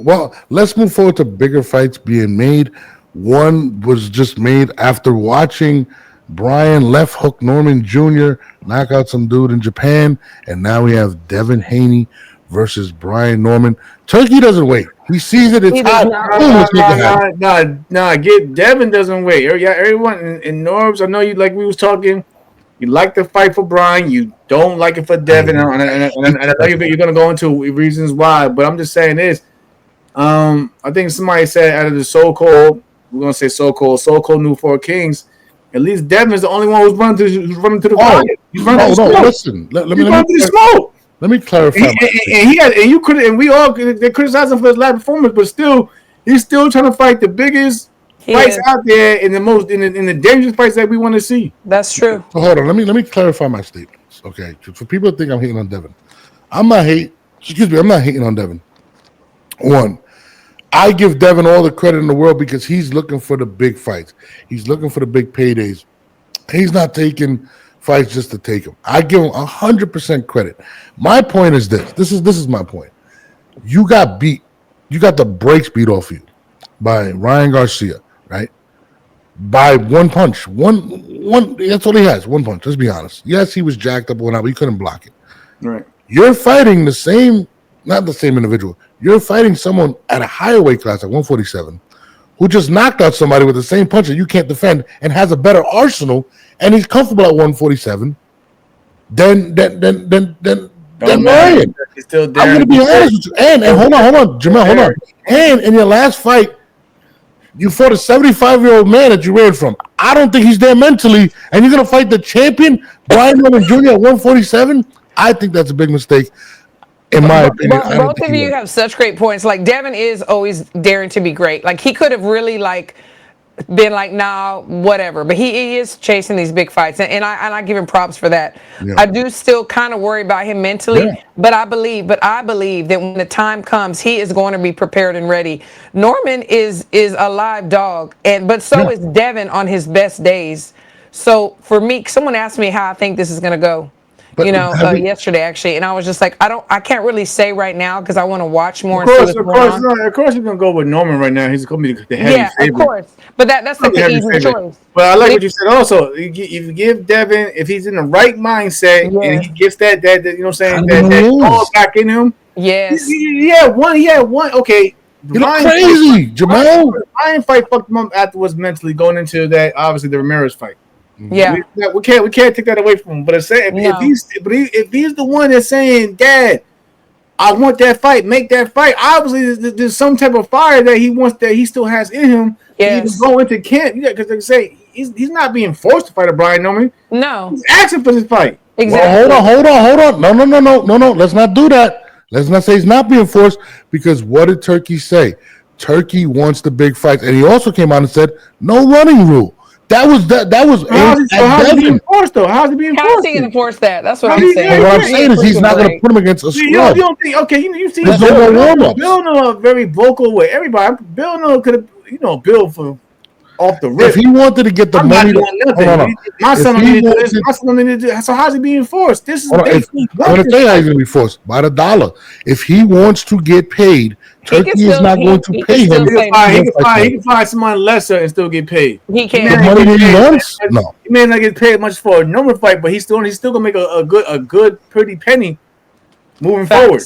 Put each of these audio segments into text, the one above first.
Well, let's move forward to bigger fights being made. One was just made after watching Brian Left Hook Norman Jr. knock out some dude in Japan, and now we have Devin Haney versus Brian Norman. Turkey doesn't wait. He sees it. It's He does hot. not. Boom, let's make it happen. Get Devin doesn't wait. Everyone in Norbs, I know you like we was talking. You like the fight for Brian. You don't like it for Devin, and I know you're going to go into reasons why. But I'm just saying this. I think somebody said out of the so-called, we're going to say so-called New Four Kings. At least Devin is the only one who's running to the fight. He's running to the smoke. Listen. Let me clarify. And we all they criticize him for his last performance, but still, he's still trying to fight the biggest fights out there in the dangerous fights that we want to see. That's true. So hold on, let me clarify my statements. Okay, for people that think I'm hating on Devin, I'm not hating on Devin. One, I give Devin all the credit in the world because he's looking for the big fights. He's looking for the big paydays. He's not taking fights just to take them. I give him 100% credit. My point is this. This is my point. You got beat. You got the brakes beat off you by Ryan Garcia, right? By one punch. One. That's all he has. One punch. Let's be honest. Yes, he was jacked up or not, but he couldn't block it. Right. You're fighting not the same individual. You're fighting someone at a higher weight class, like 147, who just knocked out somebody with the same punch that you can't defend and has a better arsenal, and he's comfortable at 147. Then Ryan. He's still I'm going to be honest with you. And hold on, Jamel, hold on. And in your last fight, you fought a 75-year-old man that you ran from. I don't think he's there mentally, and you're going to fight the champion, Brian Norman Jr. at 147? I think that's a big mistake. In my opinion, both of you have such great points. Like Devin is always daring to be great. Like he could have really been like, nah, whatever. But he is chasing these big fights, and I give him props for that. Yeah. I do still kind of worry about him mentally, but I believe that when the time comes, he is going to be prepared and ready. Norman is a live dog, but so is Devin on his best days. So for me, someone asked me how I think this is going to go. But, yesterday actually, and I was just like, I can't really say right now because I want to watch more. Of course, you're gonna go with Norman right now. He's gonna be the heavy favorite. Of course, but that's like the easy choice. But I like what you said. Also, if you give Devin, if he's in the right mindset and he gets that you know what I'm saying, that all back in him. Yes. He had one. Okay. You look crazy, Jamal. Ryan fight fucked him up afterwards mentally going into that obviously the Ramirez fight. Yeah, we can't take that away from him. But if he's the one that's saying, "Dad, I want that fight, make that fight," obviously there's some type of fire that he wants, that he still has in him. Yes, to go into camp. Because they say he's not being forced to fight a Brian Norman. No, he's asking for this fight. Exactly. Well, hold on. No. Let's not do that. Let's not say he's not being forced, because what did Turkey say? Turkey wants the big fights, and he also came out and said no running rule. That was how's he being enforced though? How's he being enforced? How's he gonna enforce that? That's what I'm saying. What I'm saying is he's not going to put him against a scrub. You don't think? Okay, you see, there's no more warm-ups. Bill Noah very vocal with everybody. Bill Noah could have, Bill for off the rip. If he wanted to get the money, my son needed to do this. My son needed to do this. So how's he being forced? This is. I'm going to tell you how he's going to be forced by the dollar. If he wants to get paid, Turkey is not going to pay him. He can find someone lesser and still get paid. He can. The money that he wants? No. He may not get paid much for a normal fight, but he's still gonna make a good pretty penny moving forward.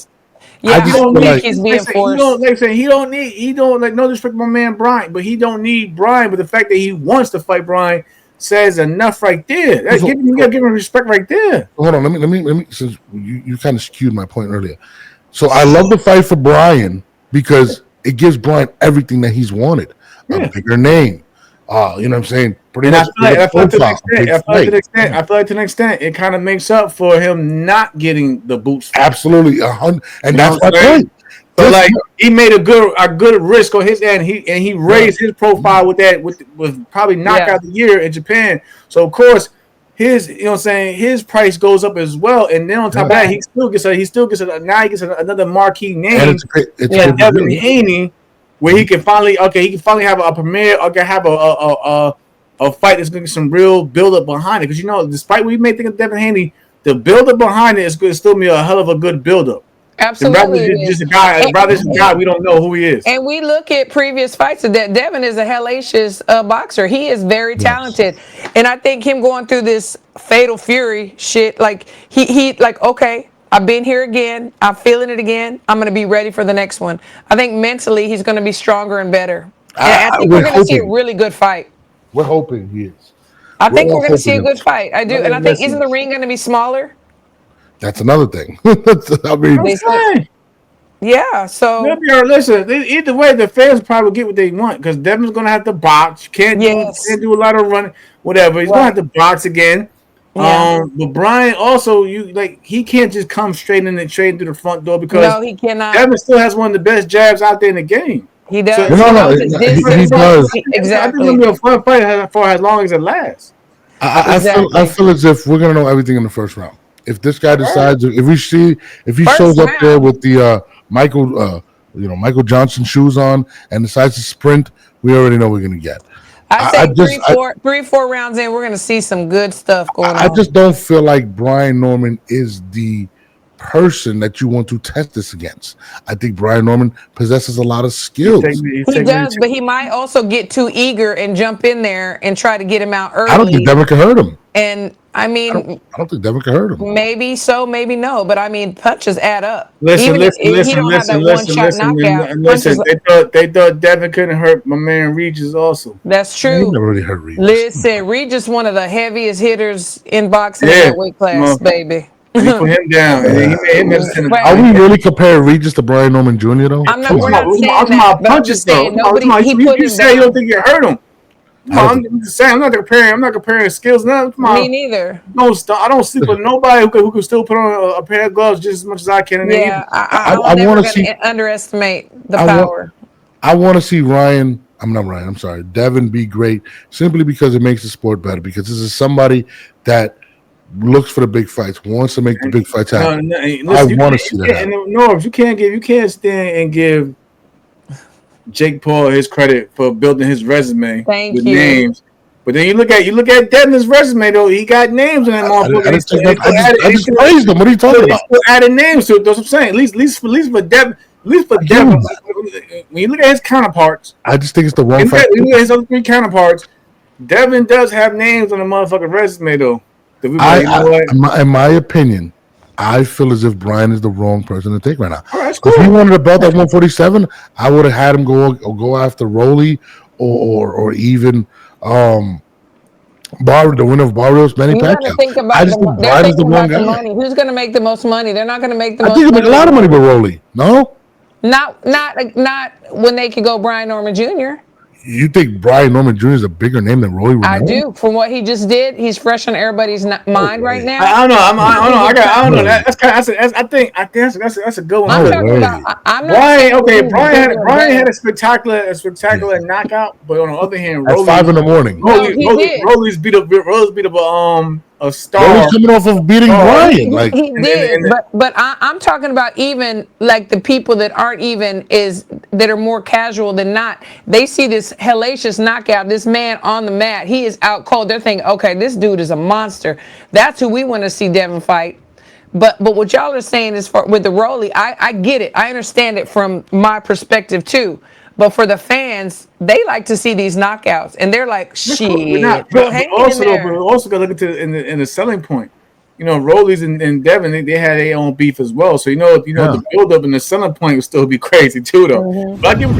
Yeah, I don't think he's being forced. He don't like, no disrespect my man Brian, but he don't need Brian. But the fact that he wants to fight Brian says enough right there. You gotta give him respect right there. Hold on, let me since you kind of skewed my point earlier. So I love the fight for Brian because it gives Brian everything that he's wanted. A bigger name. You know what I'm saying? Pretty much. I feel like to an extent, it kind of makes up for him not getting the boots. Absolutely, and that's my point. So like he made a good risk on his end. He raised his profile with that with probably knockout the year in Japan. So of course his price goes up as well. And then on top of that, he still gets another marquee name. It's Devin Haney, where he can finally have a premiere, or can have a fight that's going to get some real build up behind it. Because despite what you may think of Devin Haney, the build up behind it is going to still be a hell of a good build up. Absolutely, it is. Just a guy. Rather just a guy we don't know who he is. And we look at previous fights that Devin is a hellacious boxer. He is very talented, and I think him going through this fatal fury shit, like he like, okay, I've been here again. I'm feeling it again. I'm going to be ready for the next one. I think mentally he's going to be stronger and better. And I think we're going to see a really good fight. We're hoping he is. I think we're going to see a good fight. I do, and I think isn't the ring going to be smaller? That's another thing. I mean, yeah. So listen, either way, the fans probably get what they want because Devin's going to have to box. Can't do a lot of running, whatever. He's going to have to box again. Yeah. But Brian also, he can't just come straight in and trade through the front door because he cannot. Devin still has one of the best jabs out there in the game. He does. So, he does. Exactly. I think it'll be a fun fight for as long as it lasts. I feel as if we're gonna know everything in the first round. If this guy decides, if he shows up there with the Michael Johnson shoes on and decides to sprint, we already know we're gonna get. I say 3-4 rounds in, we're going to see some good stuff going on. I just don't feel like Brian Norman is the person that you want to test this against. I think Brian Norman possesses a lot of skills. He does, but he might also get too eager and jump in there and try to get him out early. I don't think Devin can hurt him. And I mean, I don't think Devin can hurt him. Maybe so, maybe no. But I mean, punches add up. Listen. They thought Devin couldn't hurt my man Regis also. That's true. He never really hurt Regis. Listen, Regis one of the heaviest hitters in boxing in that weight class, baby. He put him down. Are we really comparing Regis to Brian Norman Jr. though? I'm not. We're not saying that. But I'm just saying You say you don't think you hurt him. I'm just saying. I'm not comparing skills. Me neither. No, I don't sleep with nobody who can still put on a pair of gloves just as much as I can. I want to see. Underestimate the power. I want to see Ryan. I'm sorry, Devin be great simply because it makes the sport better. Because this is somebody that looks for the big fights, wants to make the big fights happen. I want to see that. Norbes, you can't stand and give Jake Paul his credit for building his resume with names. But then you look at Devin's resume though. He got names in that motherfucker. I just praised him. What are you talking about? Added names to it. That's what I'm saying. At least for Devin. When you look at his counterparts, I just think it's the wrong fight. Look at his other three counterparts. Devin does have names on the motherfucking resume though. In my opinion, I feel as if Brian is the wrong person to take right now. All right, cool. If he wanted a belt at 147, I would have had him go after Rolly or even the winner of Barrios, Manny Pacquiao. I just think Brian is the wrong guy. Who's going to make the most money? They're not going to make the most money. I think they make a lot of money with Rolly. No? Not when they could go Brian Norman Jr. You think Brian Norman Jr. is a bigger name than Rolly Romero? I do. From what he just did, he's fresh on everybody's mind right now. I don't know. I don't know. That's a good one. I'm talking about. Brian had a spectacular knockout, but on the other hand, at 5 a.m. Rolly's beat up a star. Rolly's coming off of beating Brian. He did, but I'm talking about even like the people that aren't even that are more casual than not. They see this hellacious knockout, this man on the mat. He is out cold. They're thinking, okay, this dude is a monster. That's who we want to see Devin fight. But what y'all are saying is with the Rolly, I get it. I understand it from my perspective too. But for the fans, they like to see these knockouts, and they're like, "Shit." We also got to look at in the selling point. You know, Rollies and Devin, they had their own beef as well. So the build up and the selling point would still be crazy too, though. But I give